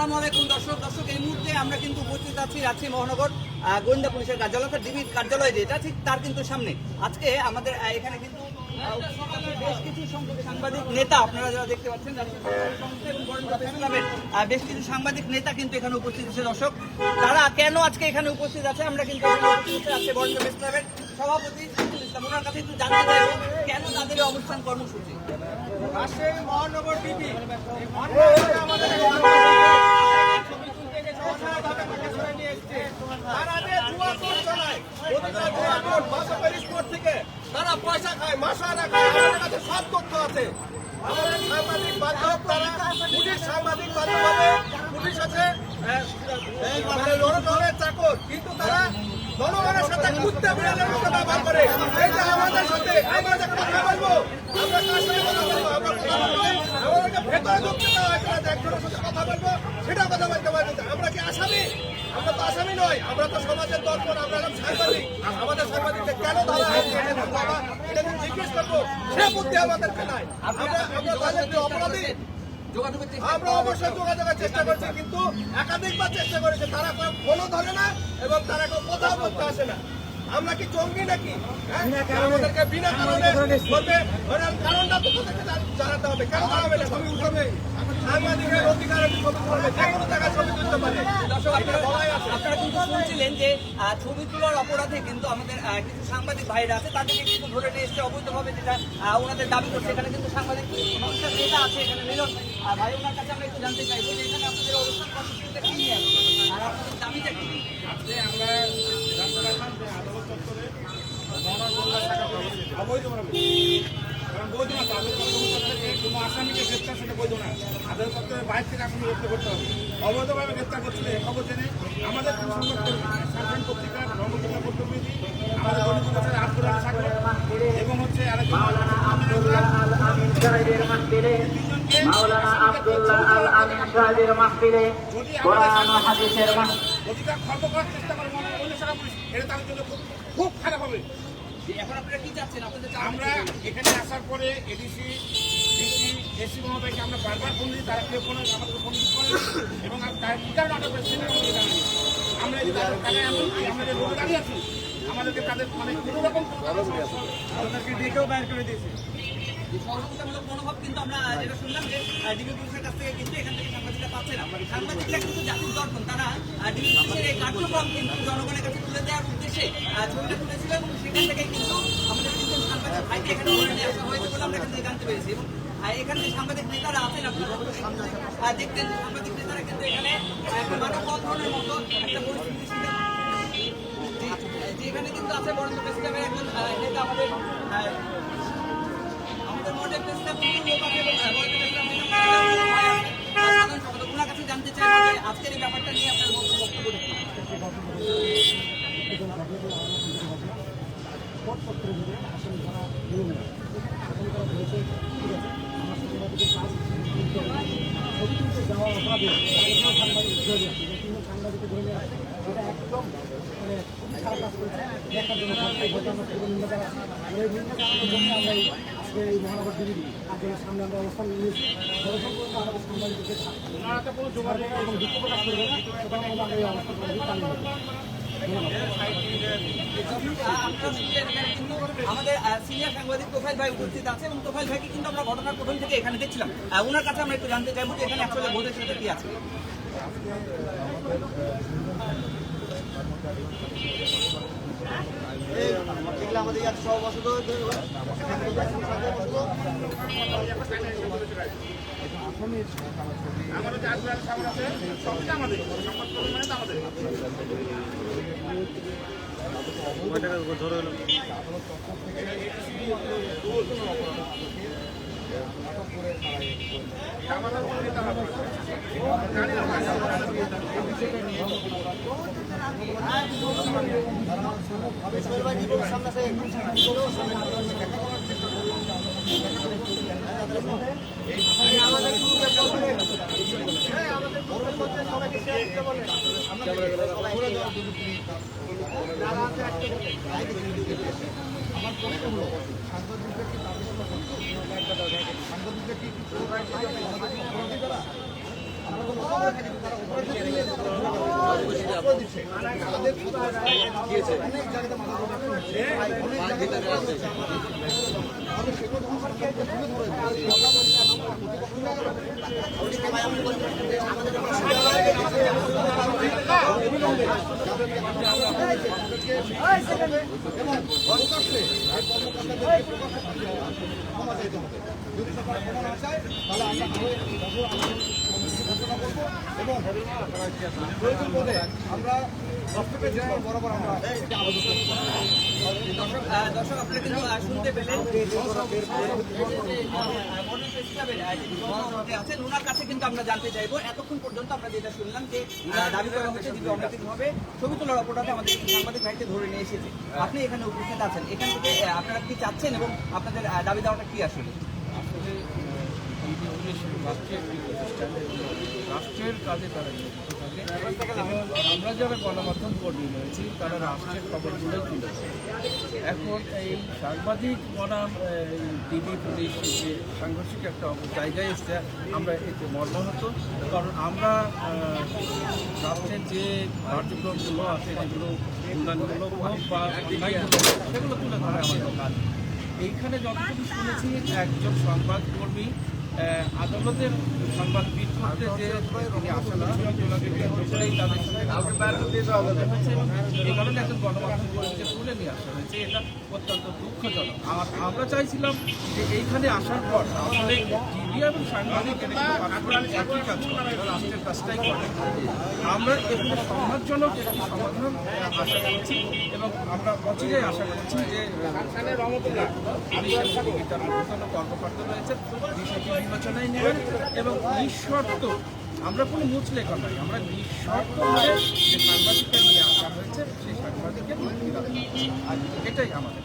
আসসালামু আলাইকুম দর্শক এই মুহূর্তে আমরা কিন্তু উপস্থিত আছি রাজশাহী মহানগর গোয়েন্দা পুলিশের কার্যালয় অর্থাৎ ডিবির কার্যালয় যেটা ঠিক তার কিন্তু সামনে আজকে আমাদের এখানে কিন্তু বেশ কিছু সংখ্যক সাংবাদিক নেতা আপনারা যারা দেখতে পাচ্ছেন বেশ কিছু সাংবাদিক নেতা কিন্তু এখানে উপস্থিত আছে দর্শক। তারা কেন আজকে এখানে উপস্থিত আছে আমরা কিন্তু আছে বরেন্দ্র প্রেস ক্লাবের সভাপতি ইসলাম ওনার কাছে একটু জানতে চাইবো কেন তাদের অবস্থান কর্মসূচি। রাজশাহী মহানগর ডিবি তারা পয়সা খায়, মশারা খায়, আমাদের কাছে সব তথ্য আছে। আমাদের সাংবাদিক বান্ধব তারা পুলিশ সাংবাদিক বান্ধব হবে, পুলিশ আছে জনগণের চাকর, কিন্তু তারা জনগণের সাথে কুত্তে বিড়ালের মতো ব্যবহার করে। এটা আমাদের সাথে আমরা যে কথা বলবো, আমরা কার সাথে কথা বলবো, আমরা কথা বলবো, আমাদেরকে ভেতরে ঢুকতে দেওয়া হয় না, একজনের সাথে কথা বলবো সেটাও কথা বলতে পারবো না। আমরা কি আসামি? আমরা তো আসামি নয়, আমরা তো সমাজের দর্পণ, আমরা সাংবাদিক। আমাদের সাংবাদিকদের কেন ধরা হয়েছে এটা জিজ্ঞেস করবো, সে বুদ্ধি আমাদেরকে নাই। আমরা তাদেরকে অপরাধী আমরা অবশ্যই যোগাযোগের চেষ্টা করছি, কিন্তু একাধিকবার চেষ্টা করেছে, তারা ফোনও ধরে না এবং তারা কেউ কথাও বলতে আসে না। আমরা কি জঙ্গি নাকি? আমাদেরকে বিনা কারণে বলবে, কারণটা তো তাদেরকে জানাতে হবে। কেন জানাবে না? ছবি উঠবে, সাংবাদিকের অধিকার আছে, ছবি তুলবে, যে কোনো জায়গায় ছবি তুলতে পারে। আপনারা কিন্তু শুনছিলেন যে ছবি তোলার অপরাধে কিন্তু আমাদের কিছু সাংবাদিক ভাইরা আছে তাদেরকে কিন্তু ধরে নিয়ে এসছে অবৈধভাবে, যেটা ওনাদের দাবি করছে। এখানে কিন্তু সাংবাদিক সংস্থার নেতা আছে এখানে মিলন ভাই, ওনার কাছে আমরা একটু জানতে চাইবো যে এখানে আপনাদের অবস্থান কর্মসূচিটা কি নিয়ে আসছে আর আপনাদের দাবিটা কি? আজকে আমরা জানতে পারলাম যে আদালত চত্বরে অবৈধভাবে, কারণ বৈধ না, আদালত চত্বরে কোনো আসামিকে গ্রেপ্তার সেটা বৈধ না। আদালত চত্বরের বাইরে থেকে আসামি গ্রেপ্তার করতে হবে। অবৈধভাবে গ্রেপ্তার করছিল এ খবর জেনে আমাদের সাধারণ পত্রিকার ধর্মপত্রিকা কর্তব্যবিধি আমাদের গণিত আব্দুল্লাহ সাগর এবং হচ্ছে আরেকজন অধিকার খর্ব করার চেষ্টা করে এটা তাদের জন্য খুব খারাপ হবে। এখন আপনারা কি চাচ্ছেন? আমরা এখানে আসার পরে এডিসি ডিসি এসি মহোদয়কে আমরা বারবার ফোন দিই, তারা কেউ ফোনে আমাদের ফোন করে এবং কি কারণে অর্ডার করেছি আমরা আমরা যে লোক দাঁড়িয়ে আছি আমাদেরকে তাদের মানে কোনো রকম আমাদেরকে ডেকেও বাইর করে দিয়েছে। সহযোগিতামূলক মনোভাব কিন্তু আমরা যেটা শুনলাম যে ডিবি পুলিশের কাছ থেকে কিন্তু এখান থেকে সাংবাদিকরা পাচ্ছে না। সাংবাদিকরা কিন্তু জাতির দর্পণ, তারা ডিবি পুলিশের এই কার্যক্রম কিন্তু জনগণের কাছে তুলে দেওয়ার উদ্দেশ্যে ছবিটা তুলেছিল এবং সেখান থেকে কিন্তু আমাদের কিন্তু সাংবাদিক ভাইকে এখানে ধরে নিয়ে আসা হয়েছে বলে আমরা এখান থেকে জানতে পেরেছি। এবং এখানে যে সাংবাদিক নেতারা আছেন আপনারা দেখতেন, সাংবাদিক নেতারা কিন্তু এখানে মানববন্ধনের মতো একটা পরিস্থিতি ছিল, যেখানে কিন্তু আছে বরেন্দ্র প্রেস ক্লাবের একজন নেতা আমাদের মডেল প্রেস ক্লাব লোক আছে এবং ওনার কাছে জানতে চাই আজকের এই ব্যাপারটা নিয়ে আপনার বক্তব্য দেখুন। যাওয়া অপরাধে সাংবাদিক ধরে নেওয়া এটা একদম মানে খুবই খারাপ কাজ করেছে। দেখার জন্য আমরা আজকে এই মহানগর ডিবি কার্যালয়ের সামনে আমরা অবস্থান নিয়েছি। যতক্ষণ পর্যন্ত আমাদের সাংবাদিকদের কোনো যোগাযোগ এবং দুঃখ প্রকাশ করবে না তখন আমরা এই অবস্থান চালিয়ে আমাদের সিনিয়র সাংবাদিক তোফাইল ভাই উপস্থিত আছে এবং তোফাইল ভাইকে কিন্তু আমরা ঘটনার প্রথম থেকে এখানে দেখছিলাম। ওনার কাছে আমরা একটু জানতে চাইবো যে এখানে আসলে ভোটের সাথে কি আছে। আমাদের সহবসত আমাদের যে আজকাল সামনে আছে সবই আমাদের সংবাদ মানে আমাদের আমার প্রশ্ন হলো সাংবাদিকদের কি সাংবাদিকদের কি আমরা করে দিচ্ছে তাদের দিয়েছে অনেক জায়গাতে মাথা ধরা হচ্ছে অনেক জায়গাতে আমাদের সেগুলো যখন সরকারকে তুলে যদি সরকার ক্ষমা না চায় তাহলে আমরা এবং প্রয়োজন বোধে আমরা দর্শকের জন্য বরাবর আমরা দর্শক আপনারা কিন্তু শুনতে পেলেন আছেন ওনার কাছে কিন্তু আমরা জানতে চাইবো এতক্ষণ পর্যন্ত আমরা যেটা শুনলাম যে দাবি করা হচ্ছে যে অনৈতিকভাবে ছবি তোলার অপরাধে আমাদের সাংবাদিক ভাইকে ধরে নিয়ে এসেছে। আপনি এখানে উপস্থিত আছেন, এখান থেকে আপনারা কি চাচ্ছেন এবং আপনাদের দাবি দেওয়াটা কি আসলে? রাষ্ট্রের কাজে তারা নিয়োজিত থাকে এবং আমরা যারা গণমাধ্যম কর্মী রয়েছি তারা রাষ্ট্রের খবরগুলোই তুলে ধরে। এখন এই সাংবাদিক বনাম টিভি পুলিশ যে সাংঘর্ষিক একটা জায়গায় এসছে আমরা এতে মর্মাহত, কারণ আমরা রাষ্ট্রের যে কার্যক্রমগুলো আছে যেগুলো উন্নয়নমূলক হোক বা অন্যায় সেগুলো তুলে ধরে আমাদের কাজ। এইখানে যতটুকু শুনেছি একজন সংবাদকর্মী আদালতের সংবাদ পিঠ করতে যে তিনি আসলে ছবিগুলোকে কেন্দ্র করেই তাদের সঙ্গে হয়েছে এবং এই কারণে একজন গণমাধ্যম কর্মীকে তুলে নিয়ে আসা হয়েছে। এটা অত্যন্ত দুঃখজনক। আর আমরা চাইছিলাম যে এইখানে আসার পর আসলে টিভি এবং সাংবাদিক একই কাজ করে, রাষ্ট্রের কাজটাই করে। আমরা এখানে সমাজজনক একটি সমাধান আশা করছি এবং আমরা অচিরেই আশা করছি যে পুলিশের দিকে তার ঊর্ধ্বতন কর্মকর্তা রয়েছে বিষয়টি বিবেচনায় নেবেন এবং নিঃশর্ত, আমরা কোনো মুচলেখা নয়, আমরা নিঃশর্তভাবে যে সাংবাদিককে নিয়ে আসা হয়েছে সেই সাংবাদিকের এটাই আমাদের।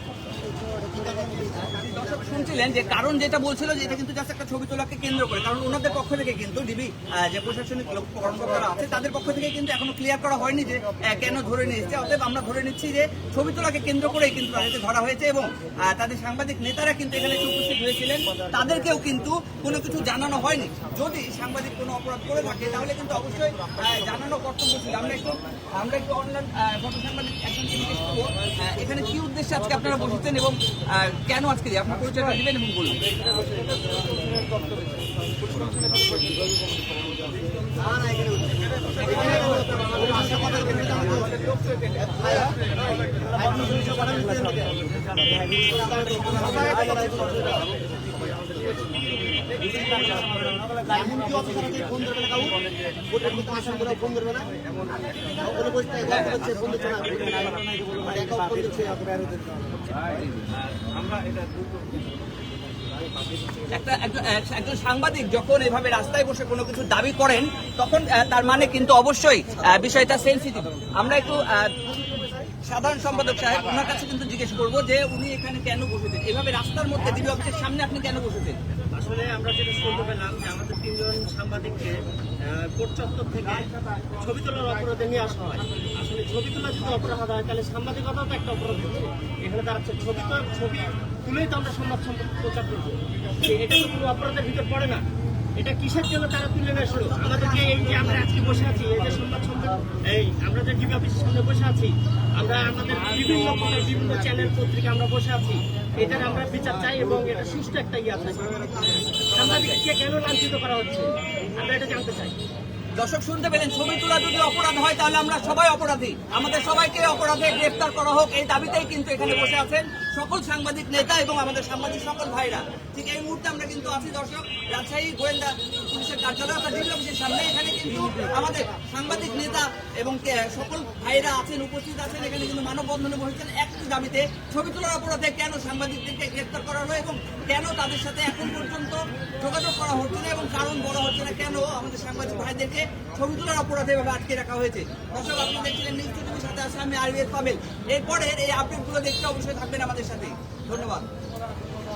দর্শক শুনছিলেন যে কারণ যেটা বলছিল যে এটা কিন্তু জাস্ট একটা ছবি তোলাকে কেন্দ্র করে, কারণ ওনাদের পক্ষ থেকে কিন্তু ডিবি যে প্রশাসনিক কর্মকর্তারা আছে তাদের পক্ষ থেকে কিন্তু এখনো ক্লিয়ার করা হয়নি যে কেন ধরে নিয়ে এসেছে। অতএব আমরা ধরে নিচ্ছি যে ছবি তোলাকে কেন্দ্র করেই কিন্তু তাদেরকে ধরা হয়েছে এবং তাদের সাংবাদিক নেতারা কিন্তু এখানে উপস্থিত হয়েছিলেন, তাদেরকেও কিন্তু কোনো কিছু জানানো হয়নি। যদি সাংবাদিক কোনো অপরাধ করে থাকে তাহলে কিন্তু অবশ্যই জানানো কর্তব্য ছিল। আমরা একটু অনলাইন ফটো সাংবাদিক একজনকে জিজ্ঞেস করবো এখানে কি উদ্দেশ্যে আজকে আপনারা বসেছেন এবং কেন আজকে আপনার পরিচয়টা দিবেন এবং বলুন। একজন সাংবাদিক যখন এভাবে রাস্তায় বসে কোনো কিছু দাবি করেন তখন তার মানে কিন্তু অবশ্যই বিষয়টা সেনসিটিভ। আমরা একটু সাধারণ সম্পাদক সাহেব ওনার কাছে কিন্তু জিজ্ঞেস করবো যে উনি এখানে কেন বসেছেন, এভাবে রাস্তার মধ্যে ডিবি অফিসের সামনে আপনি কেন বসেছেন? আসলে আমরা যেটা শুনতে পেলাম যে আমাদের 3 জন সাংবাদিককে কোর্ট চত্বর থেকে ছবি তোলার অপরাধে নিয়ে আসা হয়। আসলে ছবি তোলা যদি অপরাধ হয় তাহলে সাংবাদিকতাও তো একটা অপরাধ হচ্ছে। এখানে দাঁড়াচ্ছে ছবি তুলেই তো আমরা সংবাদ প্রচার করবো, এটা তো কোনো অপরাধের ভিতর পড়ে না। এটা কিসের জন্য তারা তুলে নিয়ে আসলো? আমাদেরকে এই যে আমরা আজকে বসে আছি এই যে সংবাদ এই আমরা যে ডিবি অফিসের সামনে বসে আছি, আমরা আমাদের বিভিন্ন চ্যানেল পত্রিকা আমরা বসে আছি, এটার আমরা বিচার চাই এবং এটা সুষ্ঠু একটা ইয়ে আছে। সাংবাদিককে কেন লাঞ্ছিত করা হচ্ছে আমরা এটা জানতে চাই। দর্শক শুনতে পেলেন, ছবি তোলা যদি অপরাধ হয় তাহলে আমরা সবাই অপরাধী, আমাদের সবাইকে অপরাধে গ্রেফতার করা হোক এই দাবিতেই কিন্তু এখানে বসে আছেন সকল সাংবাদিক নেতা এবং আমাদের সাংবাদিক সকল ভাইরা। ঠিক এই মুহূর্তে আমরা কিন্তু আছি দর্শক রাজশাহী গোয়েন্দা পুলিশের কার্যালয় অর্থাৎ ডিবি অফিসের সামনে। এখানে কিন্তু আমাদের সাংবাদিক নেতা এবং সকল ভাইরা আছেন, উপস্থিত আছেন। এখানে কিন্তু মানববন্ধনে বসেছেন একটি দাবিতে, ছবি তোলার অপরাধে কেন সাংবাদিকদেরকে গ্রেফতার করা হলো এবং কেন তাদের সাথে এখন পর্যন্ত যোগাযোগ করা হচ্ছে না এবং কারণ বলা হচ্ছে না কেন আমাদের সাংবাদিক ভাইদেরকে ছবি তোলার অপরাধে এভাবে আটকে রাখা হয়েছে। দর্শক আপনি দেখছিলেন নিউজ টিভির সাথে আছে আমি আরবিএস পাবেল। এরপরে এই আপডেটগুলো দেখতে অবশ্যই থাকবেন আমাদের সাথে। ধন্যবাদ।